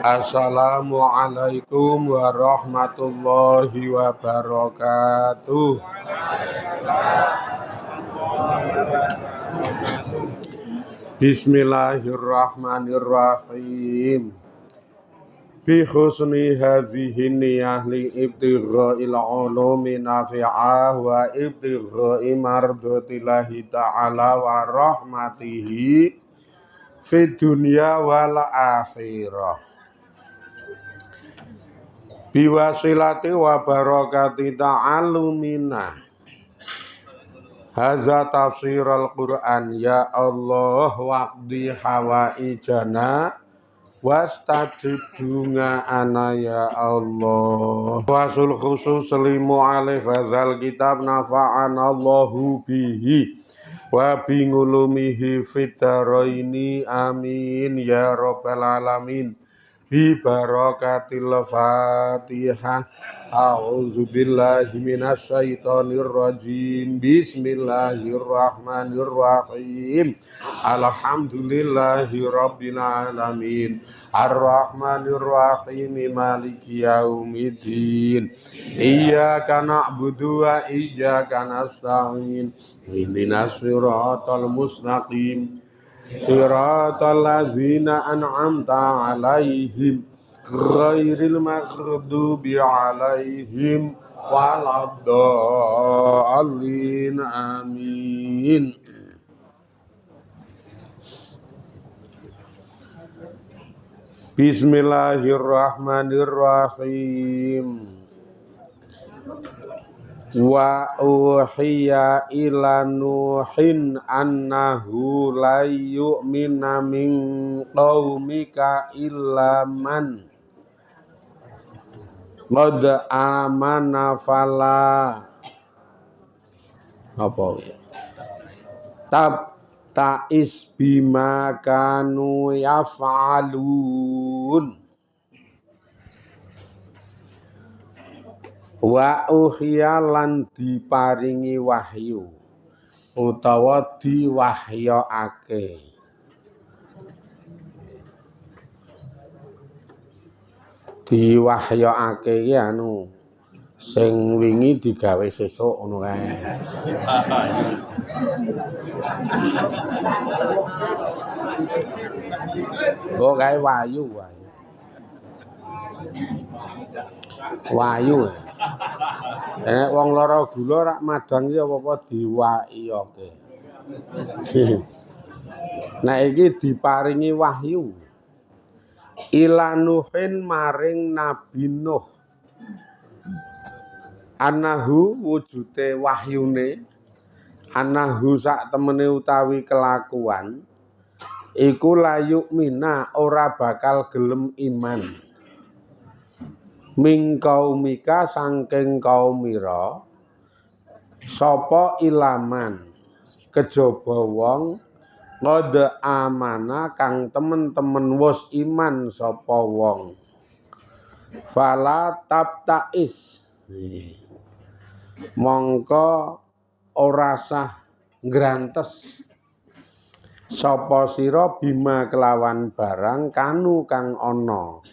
Assalamualaikum warahmatullahi wabarakatuh. Bismillahirrahmanirrahim. Bi husni hadhihi niyah li ibtigha'il ulumi nafi'ah wa ibtigha'i mardatillahi ta'ala wa rahmatihi fid dunya wal akhirah. Biwasilati wa barakati ta'allumina haza tafsir al-Qur'an. Ya Allah waqdi hawaijana wastajib dungaana ya Allah. Wasul khusus limu alif hadzal kitab nafa'ana Allahu bihi wa bingulumihi fitaraini amin ya rabbal alamin. Bi barakatil Fatihah. A'udzu billahi minasy syaithanir rajim. Bismillahirrahmanirrahim. Alhamdulillahi rabbil alamin. Arrahmanir rahim. Maliki yaumiddin. Iyyaka na'budu wa iyyaka nasta'in. Ihdinas siratal mustaqim. Siratal ladzina an'amta 'alaihim ghairil maghdubi 'alaihim waladdallin. Amin. Bismillahirrahmanirrahim. Wa uhiya ila nuhin annahu la yu'mina min qaumika illa man qad amana fala apa ta'is bima kanu yaf'alun. Wa uhiya lan diparingi wahyu utawa diwahyokake. Diwahyokake iki anu sing wingi digawe sesuk ngono kae. Oh kae wahyu. Wahyu. Nek wong lara gula rak madang iki apa-apa diwahyokake. Nah iki diparingi wahyu ila Nuhin maring Nabi Nuh. Anahu wujute wahyune, anahu sak temene utawi kelakuan iku layuk mina ora bakal gelem iman. Ming kaumika sangking kaumira sapa ilaman kejaba wong qad amana kang temen-temen wis iman sapa wong. Fala tabtais mongko ora sah ngrantes sapa sira bima kelawan barang kanu kang ana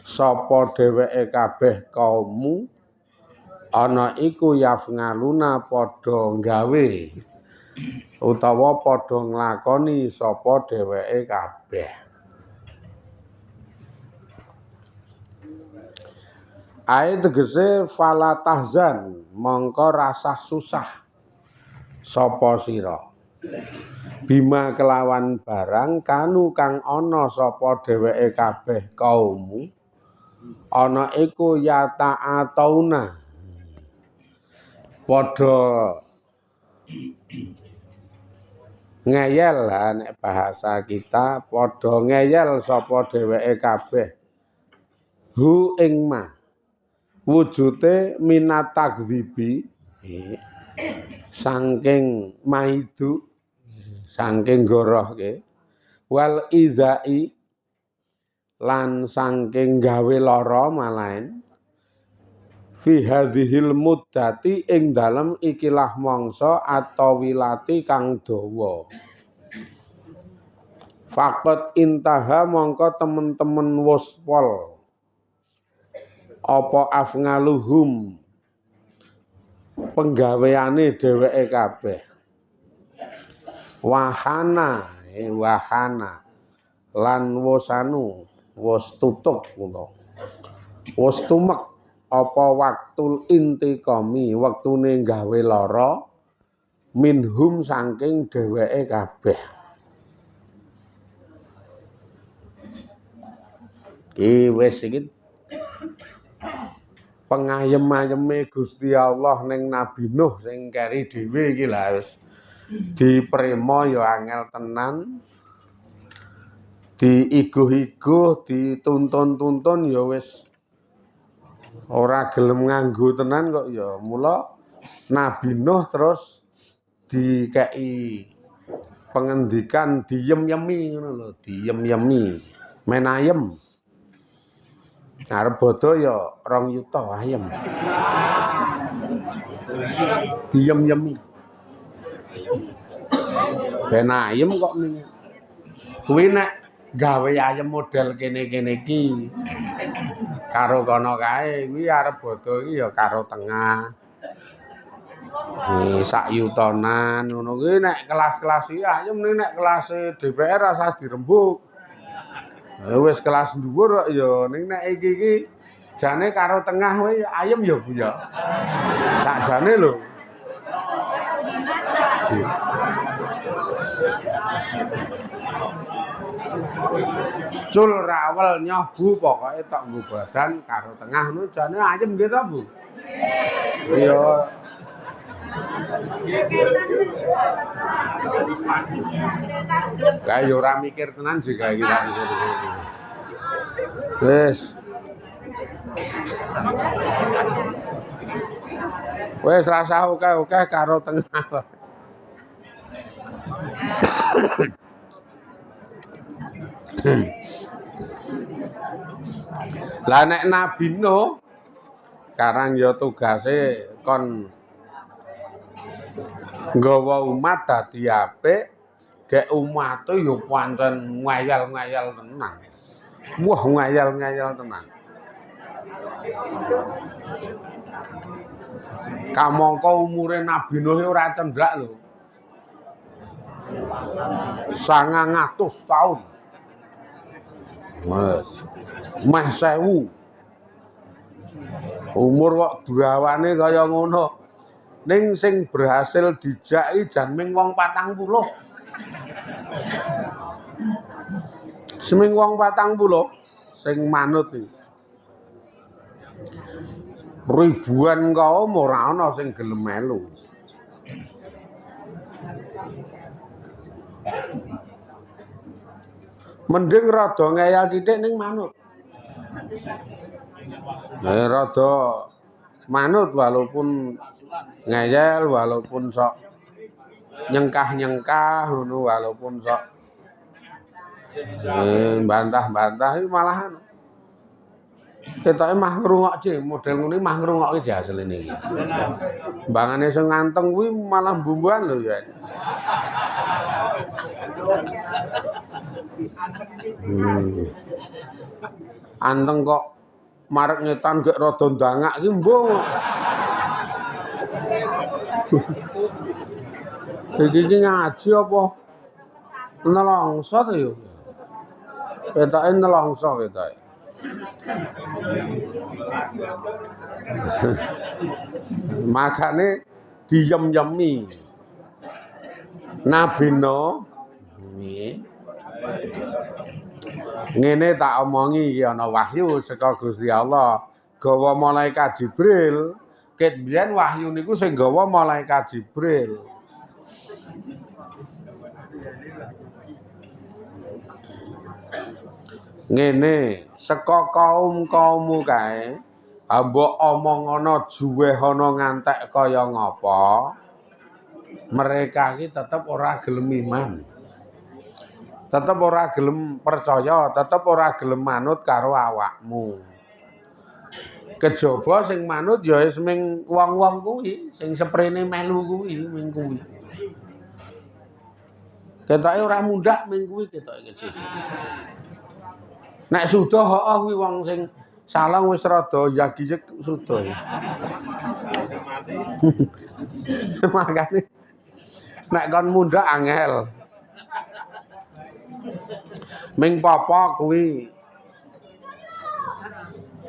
sapa dheweke kabeh kaummu ana iku yafngaluna padha gawe utawa padha nglakoni sapa dheweke kabeh. Ae tegese fala tahzan mongko rasah susah sapa sira bima kelawan barang kanu kang ana sapa dheweke kabeh kaummu ana iku ya ta'atauna padha ngeyel lah nek bahasa kita padha ngeyel sapa dheweke kabeh hu ing ma wujute minat takdzibi saking maidu saking gorohke wal izai lan saking gawe lara malaen fi hadhil muddati ing dalem ikilah mangsa atau wilati kang dawa. Faqat intaha mongko temen-temen wus pol apa afngaluhum penggaweane dheweke kabeh wahana lan wusanu wus tutup kula wus tumek apa waktul intiqami wektune gawe lara minhum saking dheweke kabeh iki wis iki pengayem-ayeme Gusti Allah ning Nabi Nuh sing keri dhewe iki lha wis diprema ya angel tenan diiguh-iguh dituntun-tuntun ya wis ora gelem nganggo tenan kok ya mula Nabi Nuh terus dikei pengendikan diyem-yemi ngono lho diyem-yemi menayem arep bodo ya 2 yuta ayem diyem-yemi ben ayem kok ning kuwi nek gawe ayem model kene-kene iki karo kono kae kuwi arep bodo iki ya karo tengah sak yutonan ngono kuwi nek kelas-kelas iki ayem nek kelas DPR rasa dirembuk wis kelas dhuwur kok ya ning nek iki jane karo tengah wae ayem ya Bu ya sakjane lho cul rawel nyoh Bu pokoke tok nggo badan karo tengah ngono jane ayem nggih to Bu iya kae yo ora mikir tenan juga iki tak mikir iki. Wis. Wis rasa oke-oke karo tengah. Lah nek Nabi Nuh karang ya tugase kon nggawa umat dadi apik gek umate ya pancen ngayal-ngayal tenan. Wah ngayal-ngayal tenan. Kamangka umure Nabi Nuh ora cendhak lho. 900 taun. Wes. Meh 1000. Umur kok duawane kaya ngono. Ning sing berhasil dijaki jan ming wong 40. Seming wong 40 sing manut iki. Ribuan kaum ora ana sing gelem melu. Mending rada ngeyal titik ning manut. Rada manut walaupun ngeyel walaupun sok nyengkah-nyengkah ngono walaupun sok bantah-bantah iki malahan ketoke mah ngrungokke model ngene mah ngrungokke jasline iki. Mbangane sing nganteng kuwi malah mbumbuan lho ya. Anteng kok marek ngetan gek rada ndangak iki mbung. Iki ngaji apa nelongso to yo? Ketoke nelongso ketoke. Makane diyem-yemi. Nabi Nuh ngene tak omongi iki ana wahyu saka Gusti Allah gawa malaikat Jibril. Ket biyen wahyu niku sing gawa malaikat Jibril. Ngene, saka kaum-kaummu kae, mbok omong ana juweh ana ngantek kaya ngapa, mereka iki tetep ora gelem iman. Tetep ora gelem percaya, tetep ora gelem manut karo awakmu. Kejaba sing manut ya wis ming wong-wong kuwi, sing seprene melu kuwi, ming kuwi. Ketoke ora mundhak ming kuwi ketoke sesuk. Nek suda hooh kuwi wong sing salah wis rada yagijek suda. Makane nek kon mundhak angel. Ming papa kuwi.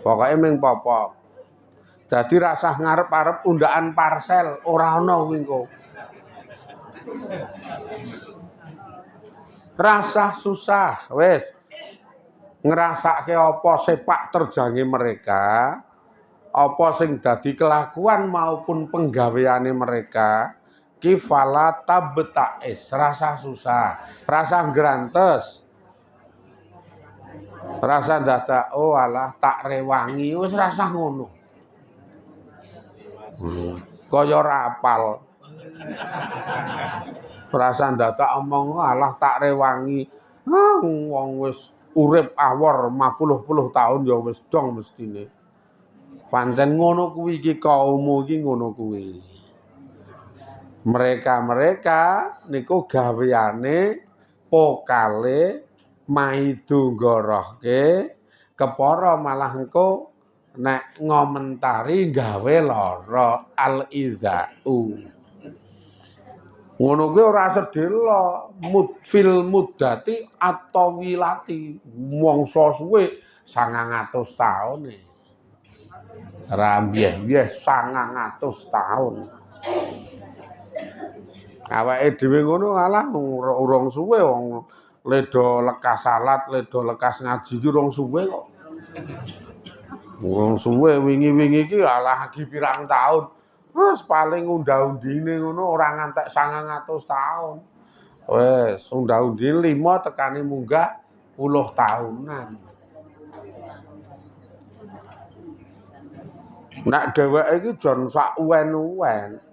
Pokoke ming papa. Dadi rasah ngarep-arep undakan parsel ora ana kuwi engko. Rasah susah, wis. Ngrasake apa sepak terjange mereka, apa sing dadi kelakuan maupun penggaweane mereka, ki fala tabtais, rasa susah, rasa grantes. Rasa dadak oh alah tak rewangi wis rasa ngono. Kaya ora apal. Rasa dadak omong alah tak rewangi. Wong wis urip awor 50 tahun ya wis dong mestine. Pancen ngono kuwi iki kaum iki ngono kuwi. Mereka niku gaweane pokale maidu ngorohke kepara malah engko nek ngomentari gawe lara al-izau. Ngono kuwi ora sedhela fil muddati atau wilati mangsa suwe 900 taun. Rambieh-bieh 900 taun. Awake dhewe ngono alah urung suwe wong leda lekas salat, leda lekas ngaji ki urung suwe kok. Urung suwe wingi-wingi iki alah iki pirang taun. Wes paling undha-undine ngono ora ngantek 900 taun. Wes undha-undi 5 tekani munggah 10 taunan. Nek dheweke iki jan sak uwen-uwen.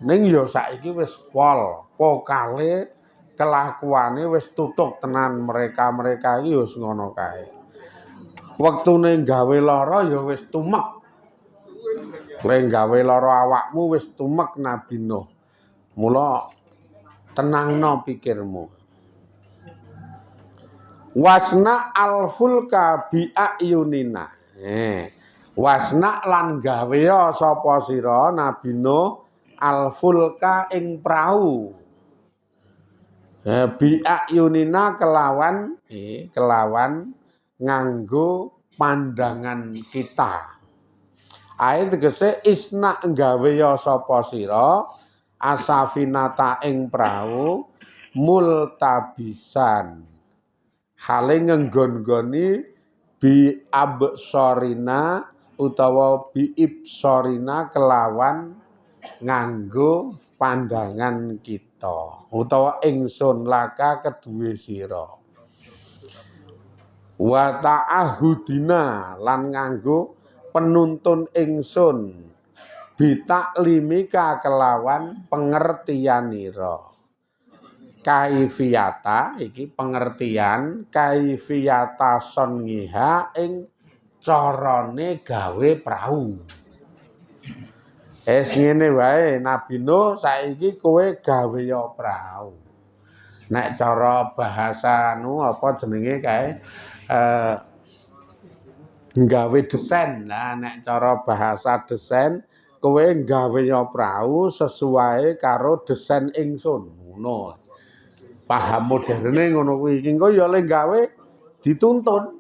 Ning ya saiki wis pol, pokale kelakuane wis tutuk tenan mereka iki wis ngono kae. Wektune gawe lara ya wis tumek. Kowe gawe lara awakmu wis tumek Nabi Nuh. Mula tenangno pikirmu. Wasna al-fulka bi ayunina. Wasna lan gawe sapa sira Nabi Nuh al-fulka ing prau. Bi ayunina kelawan nganggo pandangan kita. Ae tegese isna gawe ya sapa sira asafinata ing prau multabisan hale ngenggon-goni bi absorina utawa bi ibsorina kelawan nganggo pandangan kita utawa ingsun laka keduwe sira wa ta'ahudina lan nganggo penuntun ingsun bitaklimika kelawan pengertianira kaifiyata iki pengertian kaifiyata songiha ing carane gawe prau. Ngene wae Nabi Nuh saiki kowe gawe ya prau. Nek cara bahasa apa jenenge kae nggawe desain. Lah nek cara bahasa desain kowe nggawe ya prau sesuai karo desain ingsun. Ngono. Paham moderne ngono kuwi. Iki engko ya le gawe dituntun.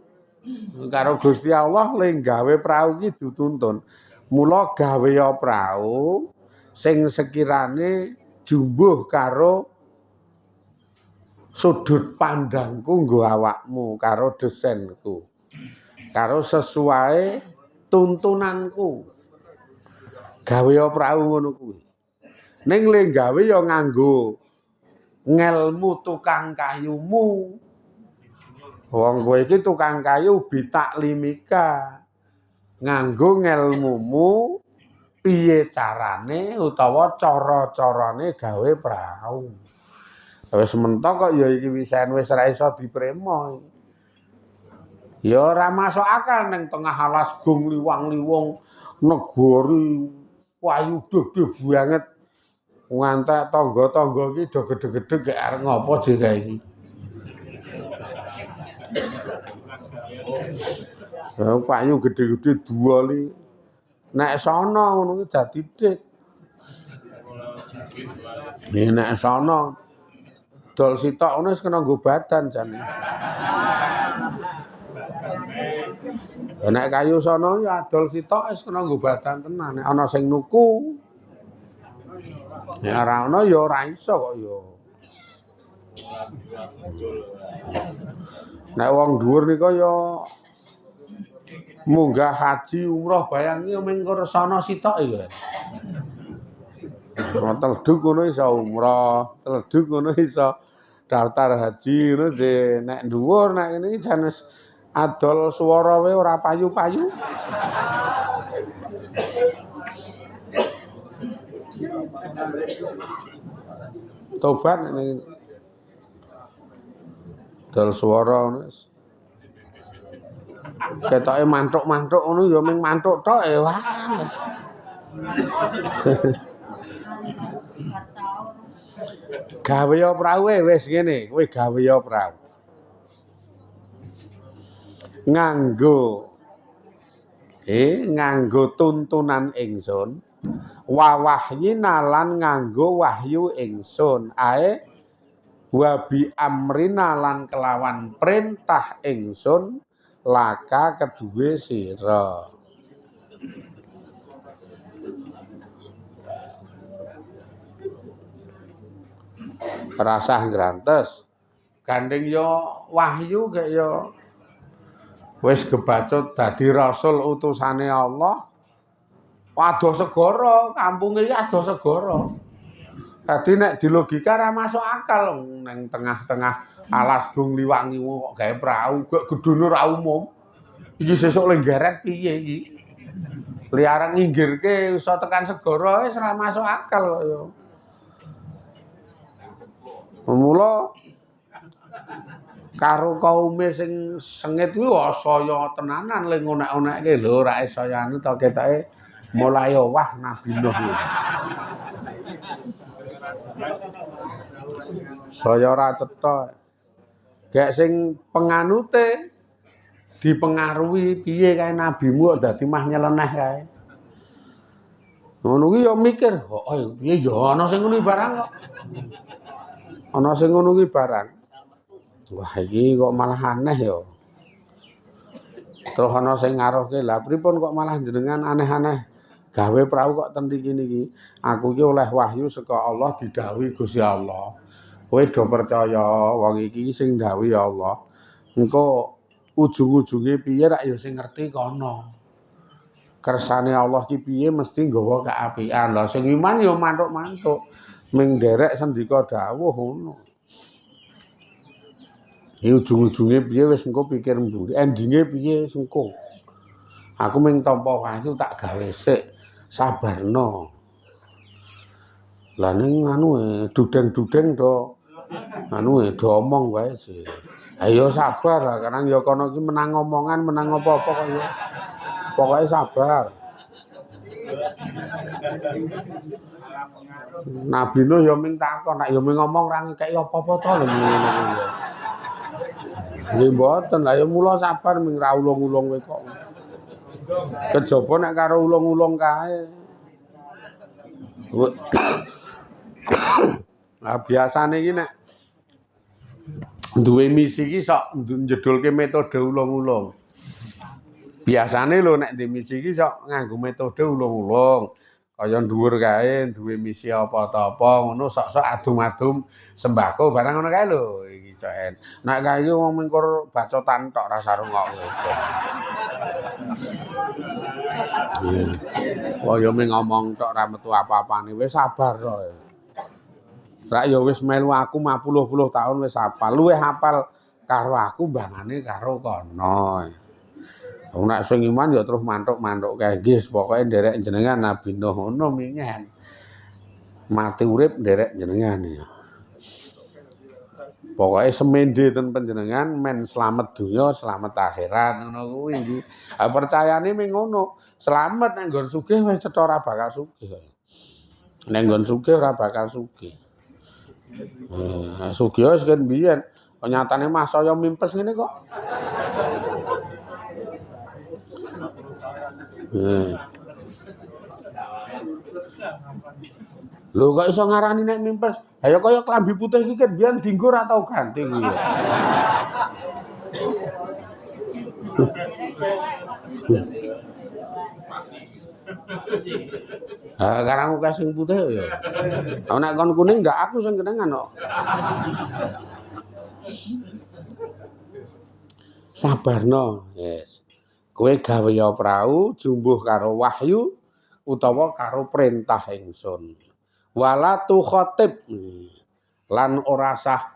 Karo Gusti Allah le gawe prau iki dituntun. Mula gawe ya prau sing sekirane jumbuh karo sudut pandangku nggo awakmu karo desainku. Karo sesuai tuntunanku. Gawe ya prau ngono kuwi. Ning le gawe ya nganggo ngelmu tukang kayumu. Wong kowe iki tukang kayu bitaklimika. Nganggo ngelmumu piye carane utawa cara-carane gawe prau. Wis mentok kok ya iki wis ra iso dipremo. Ya ora masuk akal ning tengah alas gung liwang-liwung negari payu gede banget. Ngantek tangga-tangga iki do gedhe-gedhe gek arep ngopo jek iki. Payu gedhe-gedhe duwali. Nek sono ngono kuwi dadi dik. Nek sono dol sitok ngono wis kena nggo badan jane. Nek kayu sono ya adol sitok wis kena nggo badan tenan. Nek ana sing nuku. Nek ora ana ya ora iso kok ya. Nek wong dhuwur nika ya munggah haji umroh bayangi mung sono sitok iki. Teledug ngono iso umroh, teledug ngono iso daftar haji ngono je nek dhuwur nek ngene iki jan adol swara wae ora payu-payu. Tobat nek dol swara ngono wis. Ketoke mantuk-mantuk ngono ya mung mantuk tok wah wis. Gawe ya prawe wis ngene, kowe gawe ya prawe. Nganggo tuntunan ingsun wawahyina lan nganggo wahyu ingsun ae wabi amrina lan kelawan perintah ingsun laka keduwe sira. Rasah grantes gandeng yo wahyu kek yo wis kebacut dadi rasul utusane Allah. Adoh segara, kampunge iki adoh segara. Dadi nek dilogika ra masuk akal nang tengah-tengah alas gung liwak ngiwu kok gawe prau, gek gedune ra umum. Iki sesuk lenggeret piye iki? Liarang nginggirke iso tekan segara wis ra masuk akal kok ya. Mula karo kaume sing sengit kuwi saya tenanan ling ngonek-onekke lho ra iso anu to ketoke mulai wah Nabi Nuh. Saya ora cetha. Gek sing penganute dipengaruhi piye kae nabimu kok dadi mah nyeleneh kae. Ngono kuwi ya mikir, oh piye ya ana sing ngono barang kok. Ana sing ngono kuwi barang. Wah iki kok malah aneh ya. Terus ana sing ngaruhke, lah pripun kok malah jenengan aneh-aneh gawe prau kok ten iki niki. Aku iki oleh wahyu saka Allah didhawuhi Gusti Allah. Kowe do percaya wong iki sing ndhawuhi Allah. Engko ujung-ujunge piye rak ya sing ngerti kono. Kersane Allah ki piye mesti nggawa kaapian. Lah sing iman ya mantuk-mantuk. Ming nderek sendika dawuh ngono. Ujung-ujunge piye wis engko pikir mburi. Endinge piye wis engko. Aku ming tampa wahyu tak gawe sik. Sabarno. Lah ning anu dudeng-dudeng do anu do omong wae sih. Ayo sabar lah karang ya kono iki menang omongan menang apa-apa kok ya. Pokoke sabar. Nabi Nuh ya ming takon nek ya ming ngomong ra ngekeki apa-apa to lho ngene iki. Nggih mboten lah ya mula sabar ming ra ulung-ulung kowe kok. Kejaba nek karo ulung-ulung kae. Lah biasane iki nek duwe misi iki sok njedulke metode ulung-ulung. Biasane lho nek di misi iki sok nganggo metode ulung-ulung. Kaya dhuwur kae duwe misi apa-apa ngono sok-sok adum-adum sembako barang ngono kae lho iki sok. Nek kae wong mengkur bacotan tok rasa rungokke. Iya. Oh ya mung ngomong tok ra metu apa-apane wis sabar to. Rak ya wis melu aku 50 tahun wis hafal. Luwih hafal karo aku mbangane karo kono. Wong nek sing iman ya terus mantuk-mantuk kae nggih pokoke nderek jenengan Nabi Nuh ngono minyen. Mati urip nderek jenengan ya. Pokoke semende ten panjenengan men slamet donya, slamet akhirat ngono kuwi iki. Percayane ming ngono. Slamet nek nggon sugih wis cetha ora bakal sugih. Nek nggon sugih ora bakal sugih. Sugih wis kan biyen. Nyatane Mas saya mimpes ngene kok. Lho kok iso ngarani nek mimpes? Ayo kaya klambi putih iki kan biyen dienggo ora tau ganti kuwi. Karang akeh sing putih ya. Nek kon kuning ndak aku sing kenengan kok. Sabarno, yes. Kowe gawe prau jumbuh karo wahyu utawa karo perintah ingsun. Wala tu khotib lan ora sah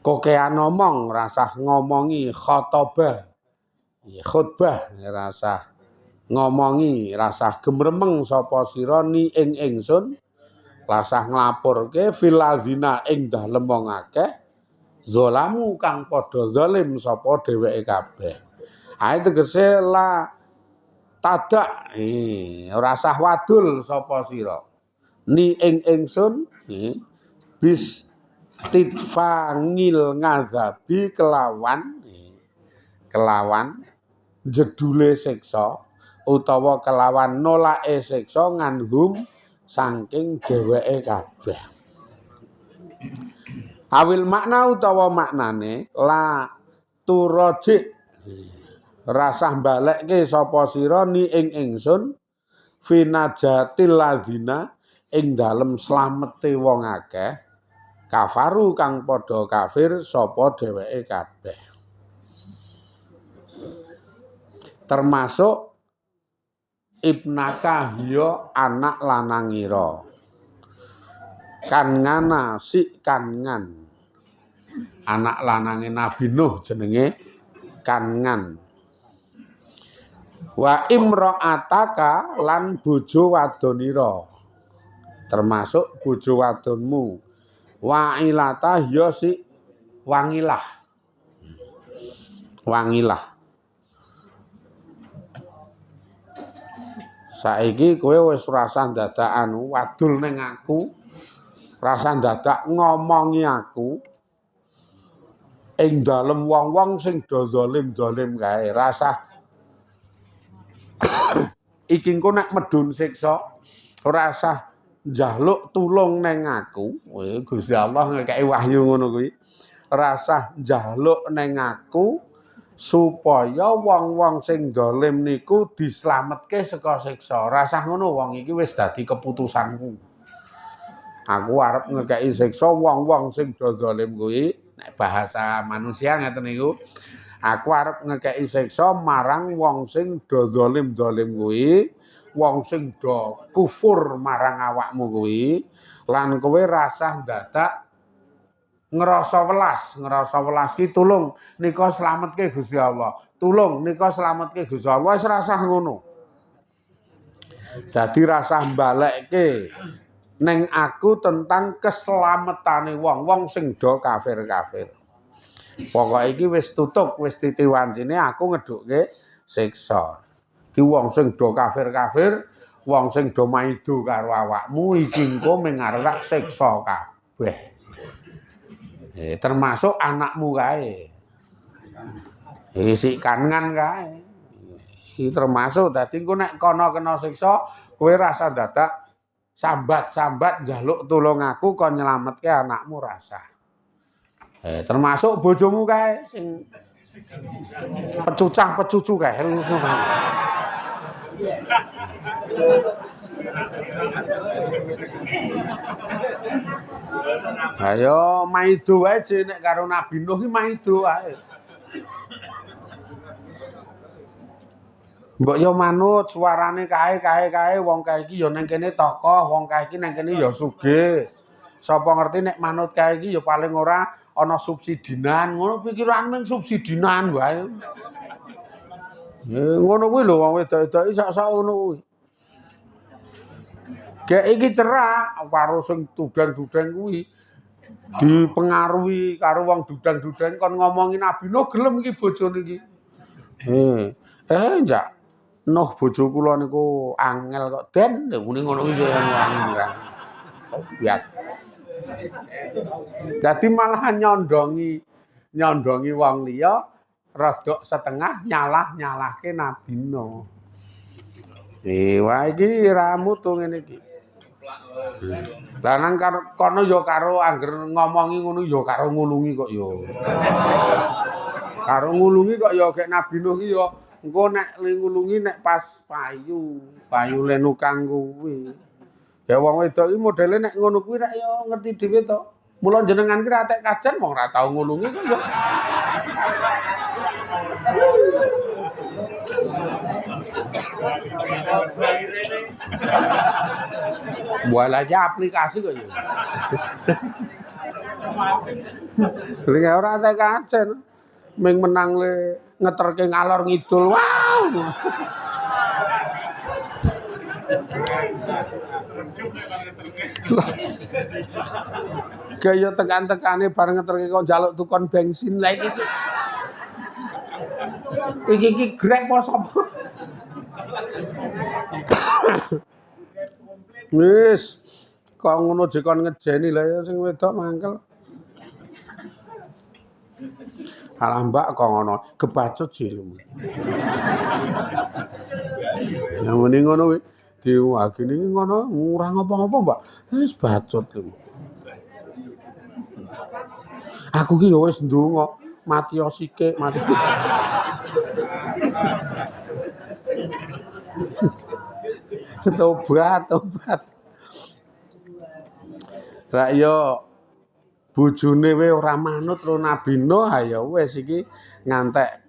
kokean ngomong, rasah ngomongi khotobah. Khutbah rasah ngomongi, rasah gemremeng sapa sira ni ing ingsun, rasah nglapurke filazina ing dalem wong akeh zalamu kang padha zalim sapa dheweke kabeh. Ae tegese la tadak ora sah wadul sapa sira ni ing ingsun bis tidfangil ngazabi kelawan jedule siksa utawa kelawan nolake siksa nganhum saking dheweke kabeh. Awil makna utawa maknane la turaji rasah balekke sapa sira ni ing ingsun finajatil ladzina ing dalem slamete wong akeh kafaru kang padha kafir sapa dheweke kabeh. Termasuk ibnaka ya anak lanangira kan ngana si kan ngan anak lanange Nabi Nuh jenenge kan ngan wa imra'ataka lan bojo wadonira termasuk bojo wadonmu wa ilata ya si wangilah saiki kowe wis rasa dadakan wadul ning aku, rasa dadak ngomongi aku ing dalem wong-wong sing do zalim-zalim kae, rasa iki engko nek medun siksa ora usah njaluk tulung ning aku. Gusti Allah ngekeki wahyu ngono kuwi. Ora usah njaluk ning aku supaya wong-wong sing zalim niku dislametke saka siksa. Rasah ngono wong iki wis dadi keputusanku. Aku arep ngekeki siksa wong-wong sing do zalim kuwi, nek bahasa manusia ngeten niku. Aku arep ngekeki siksa marang wong sing do zalim-zalim kuwi, wong sing do kufur marang awakmu kuwi, lan kowe rasah dadak ngerasa welas ki tulung nika slametke Gusti Allah. Tulung nika slametke Gusti Allah wis rasah ngono. Dadi rasah mbalekke ning aku tentang keselamatane wong-wong sing do kafir-kafir. Pokoke iki wis tutup, wis titiwancine aku ngedukke siksa. Iki wong sing do kafir-kafir, wong sing do maido karo awakmu iki engko mengarep siksa kabeh. Termasuk anakmu kae. Isi kangen kae. Iki termasuk dadi engko nek kono kena siksa, kowe rasa dadak sambat-sambat njaluk tulung aku kon nyelametke anakmu rasa. Termasuk bojomu kae sing pecucah-pecucu kae. Ayo maido wae nek karo Nabi Nuh ki maido wae. Mbok yo manut suarane kae wong kae iki yo ning kene tokoh, wong kae iki ning kene yo sugih. Sapa ngerti nek manut kae iki yo paling ora ana subsidinan, ngono pikiranmu subsidinan wae. Ngono kuwi lho wong wedok-wedok sak-sak ngono kuwi. Gek iki cerak karo sing dudang-dudang kuwi dipengaruhi karo wong dudang-dudang kon ngomongi Nabi Nuh gelem iki bojone iki. Njak Noh bojo kula niku angel kok Den, muni ngono iki angel. Biat. Dadi malah nyondongi wong liya rada setengah nyalahke nabine. Wah iki ra mutu ngene iki. Lah nang kono ya karo angger ngomongi ngono ya karo ngulungi kok ya. Karo ngulungi kok ya gek Nabi Nuh iki ya engko nek ngulungi nek pas payu lenukang kuwi. Ya wong wedok iki modele nek ngono kuwi rak ya ngerti dhewe to. Mula jenengan ki ra tek kajen wong ra tau ngulungi kok ya. Buat aja aplikasi kok ya. Lha ora tek kajen. Ming menang le ngeterke ngalor ngidul. Wow. Gaya tekan-tekane bareng ngeterke kok njaluk tukon bensin lha iki grek apa sapa? Wis kok ngono jekon ngejeni lha ya sing wedok mangkel. Alah Mbak kok ngono kebacut jilmu. Ya muni ngono kuwi diwagini iki ngono ora ngopo-ngopo Mbak. Wis bacut lho. Aku ki ya wis ndonga mati sithik mati. Tobat. Lah ya bojone we ora manut karo Nabi Nuh ya wis iki ngantek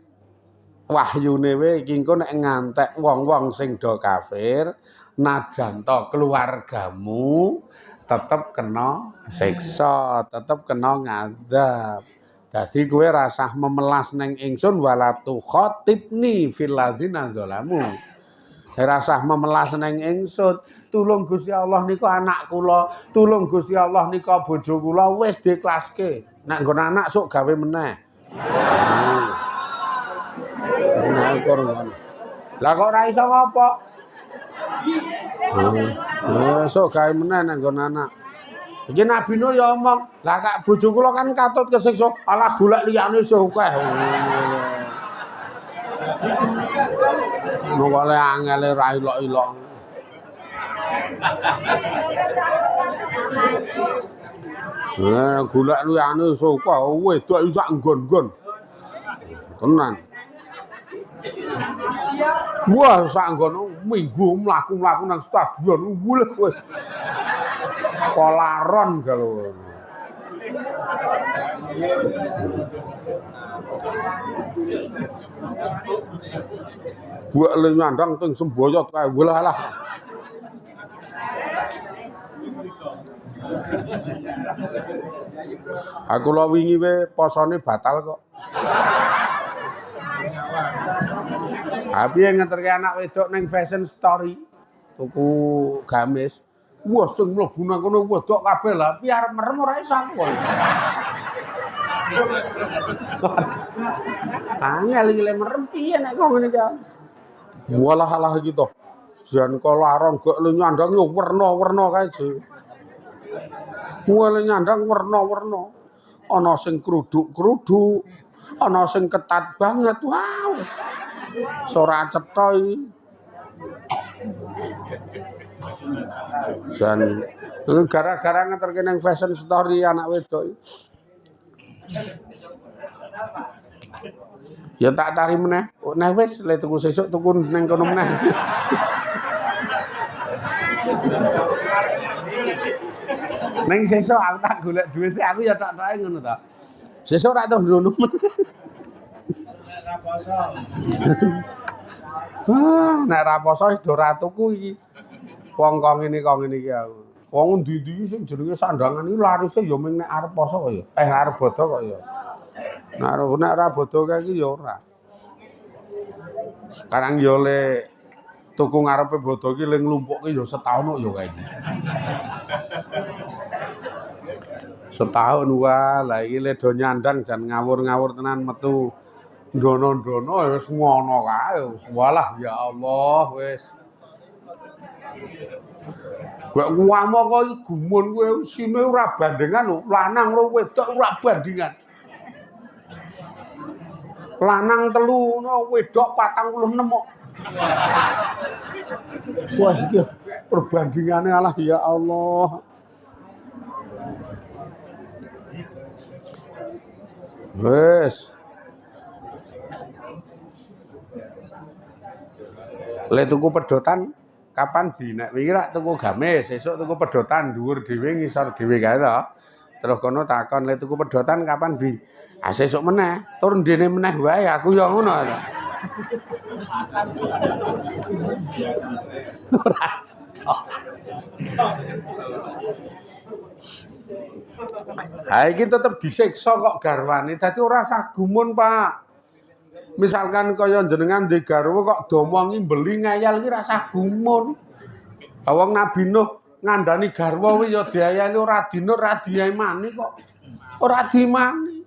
wahyune we iki engko nek ngantek wong-wong sing do kafir najan to keluargamu tetep kena siksa, tetep kena ngadab. Dadi kowe rasah memelas ning ingsun walatu khatibni fil ladzina zalamu. Rasah memelas ning ingsun. Tulung Gusti Allah nika anak kula, tulung Gusti Allah nika bojo kula wis diklaske. Nek nggon anak sok gawe meneh. Nah, ngono. Lah kok ora iso ngopo? Sok gawe meneh nek nggon anak. Iki Nabi Nuh ya omong, lah kak bojo kula kan katut kesiksa, alah golek liyane isih akeh. Mongole angele ra ilok-ilok. Golek liyane suka wedok iso sak nggon-nggon. Tenan. Wah, sak nggon minggu mlaku-mlaku nang stadion wuleh wis. Polaron kalau. Buat le nyandang teng semboyot kae welah lah. Aku lo wingi we posone batal kok. Tapi yang ngeterke anak wedok neng fashion story tuku gamis. Wah sing mlebu nang kono wedok kabeh lah, piye arep merem ora iso aku. Angel iki le merem piye nek kok ngene iki. Walah alah iki to. Jan kok laron gek le nyandang yo werna-werna kae je. Mulai nyandang werna-werna. Ana sing kruduk-kruduk, ana sing ketat banget. Wow. Ora cetha iki. Jan gara-gara ngeterke nang fashion story anak wedok. Ya tak tari meneh. Nah wis le tuku sesuk tuku ning kono meneh. Neng sesuk aku tak golek dhuwit sik aku ya tak-take ngono ta. Sesuk rak tau ndono. Nek ra poso wis do ra tuku iki. Wong kok ngene iki aku. Wong ndi-ndi sing jenenge sandangan iki larise ya ming nek arep poso kok ya. Arep bodo kok ya. Nek ra bodo kae iki ya ora. Sekarang yo le tuku ngarepe bodo iki le nglumpukke ya setahun kok ya kae iki. Setahun wah, lah iki le do nyandang jan ngawur-ngawur tenan metu Ndono-ndono wis ngono kae. Walah ya Allah wis. Gak kuwamo kok iki gumun kowe usine ora bandingan lho, lanang karo wedok ora bandingan. Lanang 3 no wedok 46 kok. Wah iki perbandingane alah ya Allah. Wes. Le tuku pedotan kapan bi nek wingi rak tuku gamis, sesuk tuku pedotan dhuwur dhewe ngisor dhewe kae to. Terus kono takon le tuku pedotan kapan bi? Ah sesuk meneh, tur ndene meneh wae aku ya ngono to. Ora Ha iki tetep disiksa kok garwane, dadi ora usah gumun, Pak. Misalkan kaya jenengan ndek garwa kok domongi mbeli ngeyel iki ora usah gumun. Wong Nabi Nuh ngandani garwa kuwi ya diayeli ora dinut ora diemani kok. Ora diimani.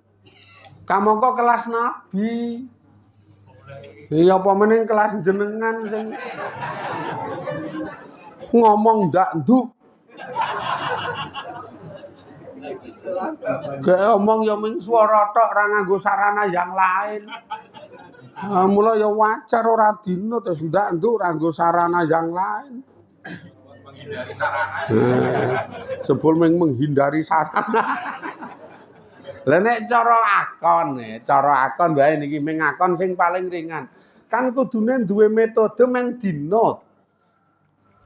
Kamangka kelas Nabi. Ya apa meneh kelas jenengan sing ngomong ndak nduk. Gek omong ya ming swara tok ora nganggo sarana yang lain. Mula ya wajar ora dinut wis ndak nduk ora nganggo sarana yang lain. Menghindari sarana. Sebul menghindari sarana. Lah nek cara akon wae niki ming akon sing paling ringan. Kan kudune duwe metode meng dinut.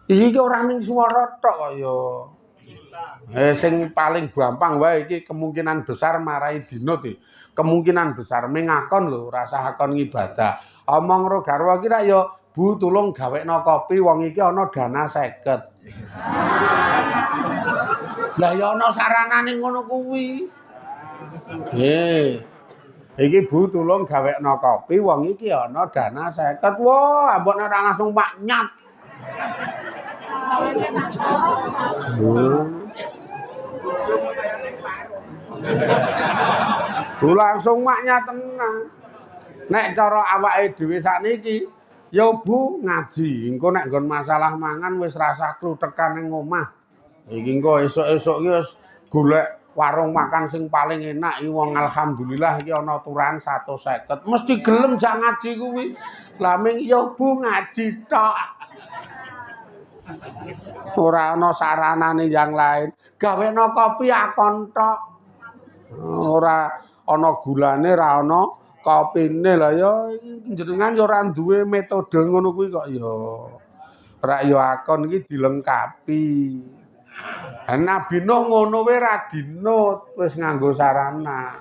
Iki ora ming swara tok kok ya. Sing paling gampang wae iki kemungkinan besar marai dinut iki. Kemungkinan besar ming akon lho, rasa akon ibadah. Omong karo garwa iki rak ya Bu tulung gawekno kopi wong iki ana dana 50. Lah ya ana saranane ngono kuwi. Iki Bu tulung gawekno kopi wong iki ana dana 50. Wah, mbok ora langsung maknyat. Langsung maknyat tenang. Nek cara awake dhewe sakniki ya Bu ngaji, engko nek nggon masalah mangan wis rasa kluthekan ning omah. Iki engko esuk-esuk iki wis golek warung makan sing paling enak iki wong alhamdulillah iki ana aturan 150. Mesti gelem jak ngaji kuwi. Lah ming ya Bu ngaji tok. Ora ana saranane yang lain. Gaweno kopi akon tok. Ora ana gulane, ora ana kopine. Lah ya jenengan ya ora duwe metode ngono kuwi kok ya. Ora ya akon iki dilengkapi. Nabi Nuh ngono wae ra dinut, wis nganggo sarana.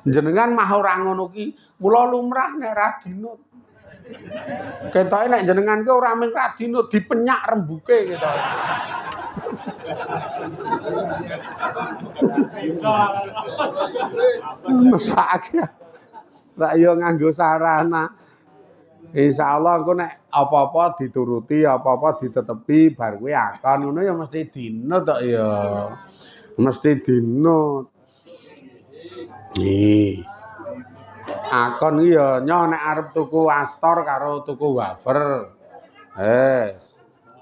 Jenengan mah ora ngono ki, mula lumrah nek ra dinut. Ketoke nek jenengan ki ora mung ra dinut, dipenyak rembuke ketoke. Mesake. Rak yo nganggo sarana. Insyaallah engko nek apa-apa dituruti, apa-apa ditetepi bar kuwi akon ngono ya mesti dinut tok ya. Mesti dinut. Nggih. Akon iki ya nyoh nek arep tuku astor karo tuku wafer.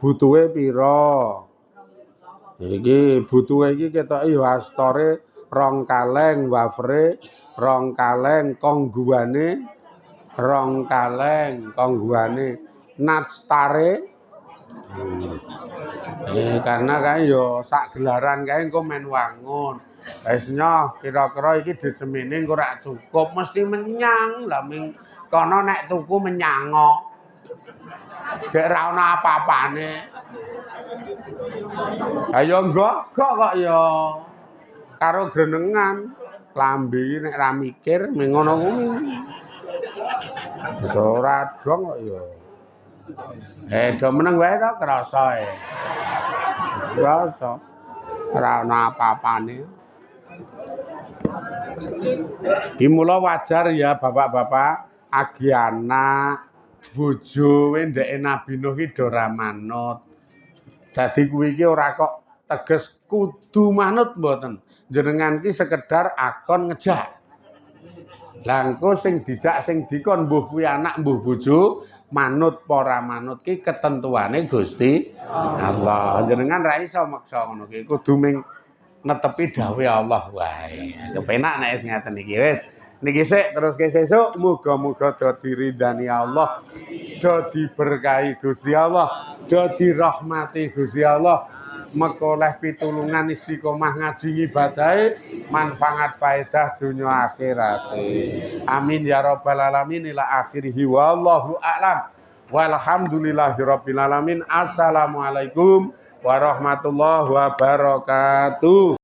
Butuhe pira? Iki butuhe iki ketoke ya astore 2 kaleng, wafere 2 kaleng, kongguane 2 kaleng, kongguane natstare. Karena kae ya sak gelaran kae engko men wangun. Wis nyoh kira-kira iki disemene engko ora cukup, mesti menyang. Lah ming kono nek tuku menyango. Gek ora ana apa-apane. Ayo enggok kok ya karo grenengan. Lambe nek ra mikir ming ngono kuwi. Wis ora dong kok ya. Do meneng wae to krasa e. Krasa. Ora ana apa-apane. Iki mula wajar ya bapak-bapak agi anak bojo ndeke Nabi Nuh iki do ra manut. Dadi kuwi iki ora kok teges kudu manut mboten. Jenengan ki sekedar akon ngejak. Langko sing dijak sing dikon mbuh kuwi anak mbuh bojo manut para manut ki ketentuane Gusti Allah. Jenengan ra iso maksa ngono ki kudu ming netepi dawuh Allah wae. Kepenak nek wis ngaten iki wis. Niki sik terus sesuk muga-muga do diridani Allah, do diberkahi Gusti Allah, do dirahmati Gusti Allah. Mekoleh pitulungan istiqomah ngaji ngibadahe manfaat faedah dunya akhirate. Amin ya rabbal alamin ila akhirih wallahu a'lam. Walhamdulillahirabbil alamin. Assalamualaikum warahmatullahi wabarakatuh.